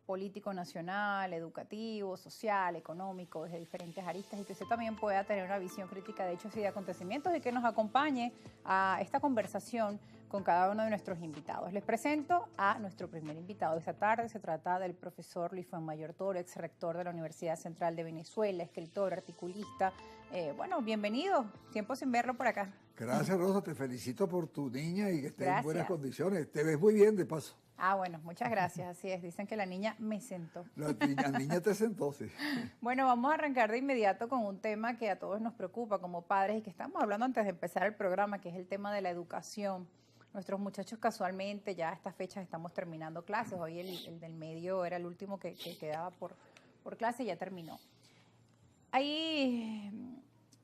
político nacional, educativo, social, económico, desde diferentes aristas y que usted también pueda tener una visión crítica de hechos y de acontecimientos y que nos acompañe a esta conversación con cada uno de nuestros invitados. Les presento a nuestro primer invitado de esta tarde. Se trata del profesor Luis Fuenmayor Toro, ex rector de la Universidad Central de Venezuela, escritor, articulista. Bueno, bienvenido. Tiempo sin verlo por acá. Gracias, Rosa. Te felicito por tu niña y que esté Gracias. en buenas condiciones. Te ves muy bien, de paso. Ah, bueno, muchas gracias. Así es. Dicen que la niña me sentó. La niña te sentó, sí. Bueno, vamos a arrancar de inmediato con un tema que a todos nos preocupa como padres y que estamos hablando antes de empezar el programa, que es el tema de la educación. Nuestros muchachos casualmente, ya a estas fechas estamos terminando clases. Hoy el del medio era el último que quedaba por clase y ya terminó. Hay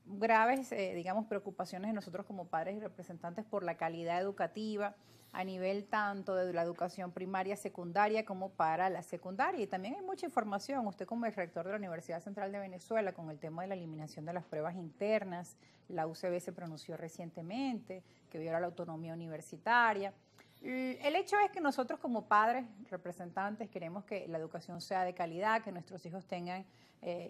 graves, digamos, preocupaciones de nosotros como padres y representantes por la calidad educativa a nivel tanto de la educación primaria, secundaria, como para la secundaria. Y también hay mucha información. Usted como el rector de la Universidad Central de Venezuela, con el tema de la eliminación de las pruebas internas, la UCB se pronunció recientemente, que viola la autonomía universitaria. El hecho es que nosotros como padres, representantes, queremos que la educación sea de calidad, que nuestros hijos tengan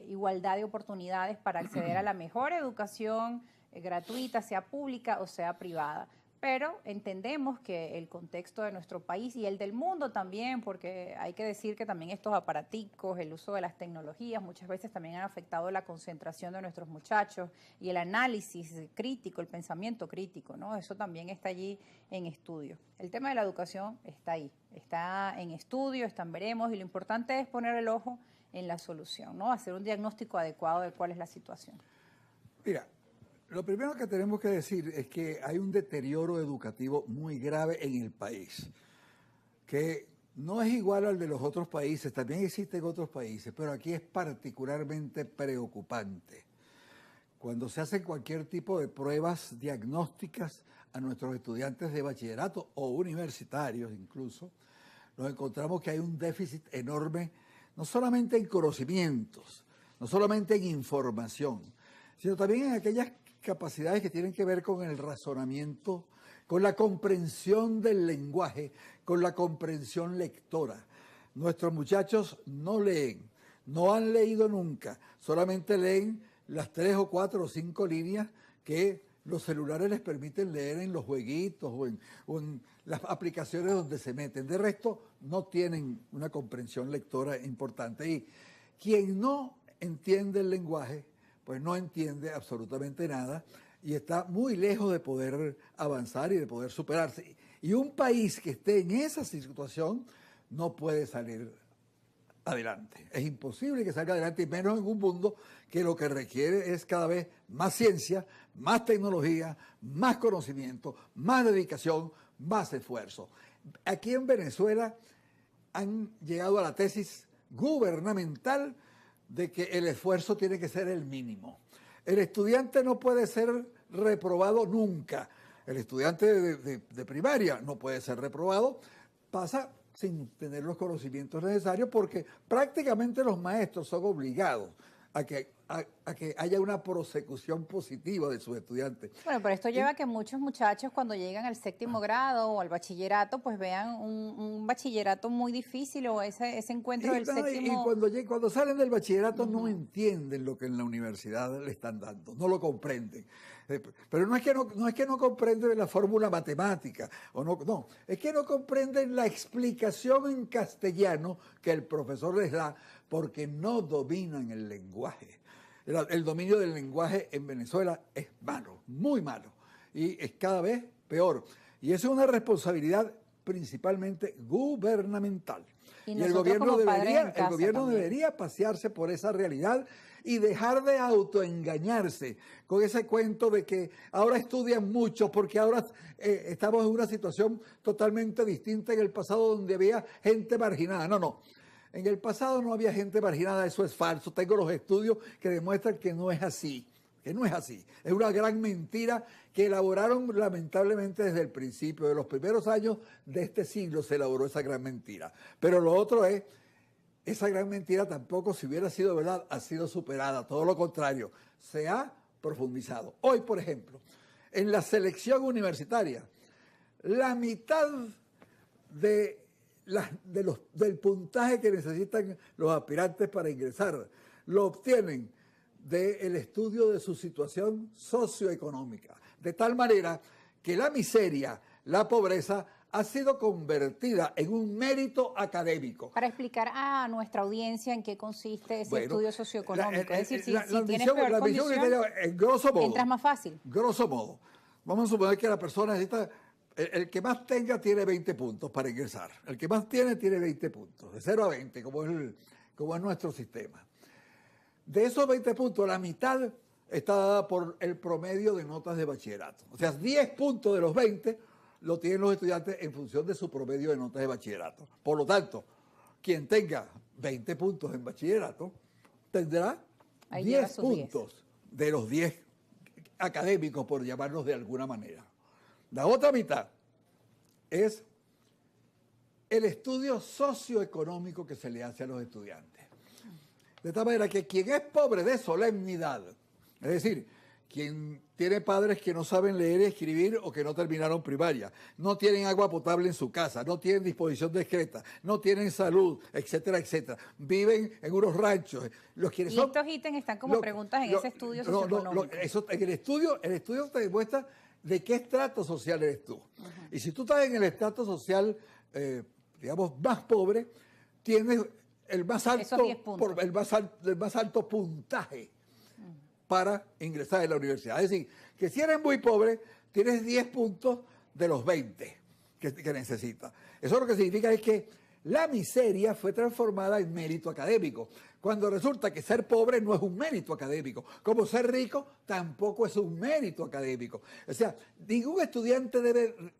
igualdad de oportunidades para acceder a la mejor educación gratuita, sea pública o sea privada. Pero entendemos que el contexto de nuestro país y el del mundo también, porque hay que decir que también estos aparaticos, el uso de las tecnologías, muchas veces también han afectado la concentración de nuestros muchachos y el análisis crítico, el pensamiento crítico, ¿no? Eso también está allí en estudio. El tema de la educación está ahí, está en estudio, está en veremos, y lo importante es poner el ojo en la solución, ¿no? Hacer un diagnóstico adecuado de cuál es la situación. Mira, lo primero que tenemos que decir es que hay un deterioro educativo muy grave en el país, que no es igual al de los otros países, también existe en otros países, pero aquí es particularmente preocupante. Cuando se hacen cualquier tipo de pruebas diagnósticas a nuestros estudiantes de bachillerato o universitarios incluso, nos encontramos que hay un déficit enorme, no solamente en conocimientos, no solamente en información, sino también en aquellas capacidades que tienen que ver con el razonamiento, con la comprensión del lenguaje, con la comprensión lectora. Nuestros muchachos no leen, no han leído nunca, solamente leen las 3 o 4 o 5 líneas que los celulares les permiten leer en los jueguitos o en las aplicaciones donde se meten. De resto, no tienen una comprensión lectora importante. Y quien no entiende el lenguaje, pues no entiende absolutamente nada y está muy lejos de poder avanzar y de poder superarse. Y un país que esté en esa situación no puede salir adelante. Es imposible que salga adelante, y menos en un mundo que lo que requiere es cada vez más ciencia, más tecnología, más conocimiento, más dedicación, más esfuerzo. Aquí en Venezuela han llegado a la tesis gubernamental de que el esfuerzo tiene que ser el mínimo. El estudiante no puede ser reprobado nunca. El estudiante de primaria no puede ser reprobado, pasa sin tener los conocimientos necesarios porque prácticamente los maestros son obligados a que haya una prosecución positiva de sus estudiantes. Bueno, pero esto lleva a que muchos muchachos cuando llegan al 7º grado o al bachillerato, pues vean un bachillerato muy difícil o ese encuentro del séptimo. Y cuando salen del bachillerato no entienden lo que en la universidad le están dando, no lo comprenden. Pero no es que no comprenden la fórmula matemática, no, es que no comprenden la explicación en castellano que el profesor les da porque no dominan el lenguaje. El dominio del lenguaje en Venezuela es malo, muy malo, y es cada vez peor. Y eso es una responsabilidad principalmente gubernamental. Y el gobierno debería pasearse por esa realidad y dejar de autoengañarse con ese cuento de que ahora estudian mucho porque ahora estamos en una situación totalmente distinta en el pasado donde había gente marginada. No. En el pasado no había gente marginada, eso es falso. Tengo los estudios que demuestran que no es así, Es una gran mentira que elaboraron lamentablemente desde el principio, de los primeros años de este siglo se elaboró esa gran mentira. Pero lo otro es, esa gran mentira tampoco, si hubiera sido verdad, ha sido superada. Todo lo contrario, se ha profundizado. Hoy, por ejemplo, en la selección universitaria, la mitad de del puntaje que necesitan los aspirantes para ingresar. Lo obtienen del estudio de su situación socioeconómica. De tal manera que la miseria, la pobreza, ha sido convertida en un mérito académico. Para explicar a nuestra audiencia en qué consiste ese estudio socioeconómico. Es decir, si tienes la peor condición, en grosso modo, entras más fácil. Grosso modo, vamos a suponer que la persona necesita, el que más tenga tiene 20 puntos para ingresar. El que más tiene 20 puntos, de 0 a 20, como es nuestro sistema. De esos 20 puntos, la mitad está dada por el promedio de notas de bachillerato. O sea, 10 puntos de los 20 lo tienen los estudiantes en función de su promedio de notas de bachillerato. Por lo tanto, quien tenga 20 puntos en bachillerato tendrá 10 puntos de los 10 académicos, por llamarlos de alguna manera. La otra mitad es el estudio socioeconómico que se le hace a los estudiantes. De tal manera que quien es pobre de solemnidad, es decir, quien tiene padres que no saben leer y escribir o que no terminaron primaria, no tienen agua potable en su casa, no tienen disposición discreta, no tienen salud, etcétera, etcétera. Viven en unos ranchos. Y estos ítems están como preguntas en ese estudio socioeconómico. En el estudio te demuestra de qué estrato social eres tú. Y si tú estás en el estrato social, digamos, más pobre, tienes el más alto puntaje para ingresar en la universidad. Es decir, que si eres muy pobre, tienes 10 puntos de los 20 que necesitas. Eso lo que significa es que la miseria fue transformada en mérito académico, cuando resulta que ser pobre no es un mérito académico, como ser rico tampoco es un mérito académico. O sea, ningún estudiante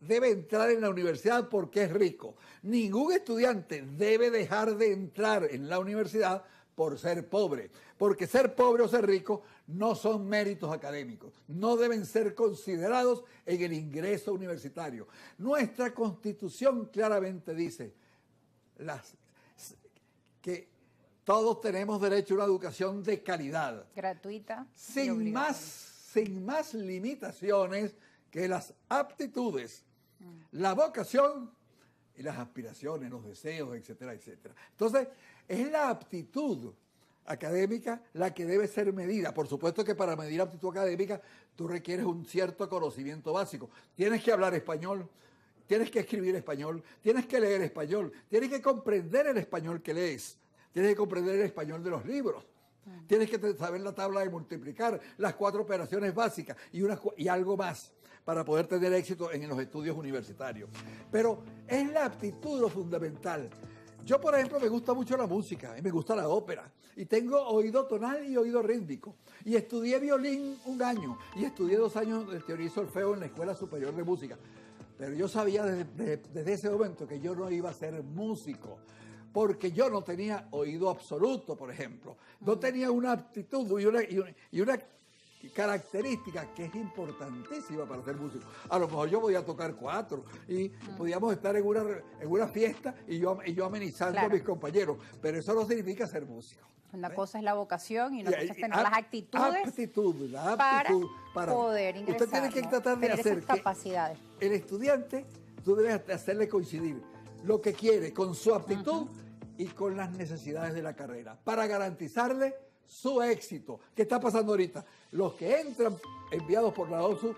debe entrar en la universidad porque es rico. Ningún estudiante debe dejar de entrar en la universidad por ser pobre, porque ser pobre o ser rico no son méritos académicos, no deben ser considerados en el ingreso universitario. Nuestra Constitución claramente dice que todos tenemos derecho a una educación de calidad, gratuita, sin más limitaciones que las aptitudes, la vocación y las aspiraciones, los deseos, etcétera, etcétera. Entonces, es la aptitud académica la que debe ser medida. Por supuesto que para medir aptitud académica tú requieres un cierto conocimiento básico. Tienes que hablar español, tienes que escribir español, tienes que leer español, tienes que comprender el español que lees, tienes que comprender el español de los libros, tienes que saber la tabla de multiplicar, las 4 operaciones básicas y algo más para poder tener éxito en los estudios universitarios. Pero es la aptitud lo fundamental. Yo, por ejemplo, me gusta mucho la música y me gusta la ópera. Y tengo oído tonal y oído rítmico. Y estudié violín 1 año y estudié 2 años de teoría y solfeo en la Escuela Superior de Música. Pero yo sabía desde ese momento que yo no iba a ser músico, porque yo no tenía oído absoluto, por ejemplo. No tenía una aptitud y una característica que es importantísima para ser músico. A lo mejor yo podía tocar 4 y podíamos estar en una fiesta y yo amenizando a mis compañeros, pero eso no significa ser músico. Una cosa es la vocación y una cosa es tener las actitudes para poder ingresar. Usted tiene que tratar de hacer esas capacidades. El estudiante, tú debes hacerle coincidir lo que quiere con su aptitud y con las necesidades de la carrera para garantizarle su éxito. ¿Qué está pasando ahorita? Los que entran enviados por la OSU,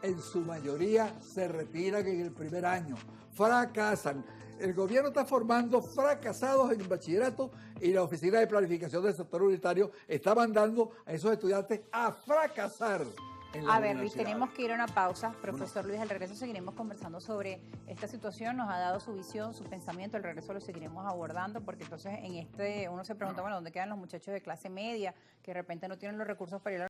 en su mayoría se retiran en el primer año, fracasan. El gobierno está formando fracasados en el bachillerato y la Oficina de Planificación del Sector Unitario está mandando a esos estudiantes a fracasar. A ver, Luis, tenemos que ir a una pausa. Profesor Luis, al regreso seguiremos conversando sobre esta situación. Nos ha dado su visión, su pensamiento. Al regreso lo seguiremos abordando porque entonces uno se pregunta, bueno, ¿dónde quedan los muchachos de clase media que de repente no tienen los recursos para ir a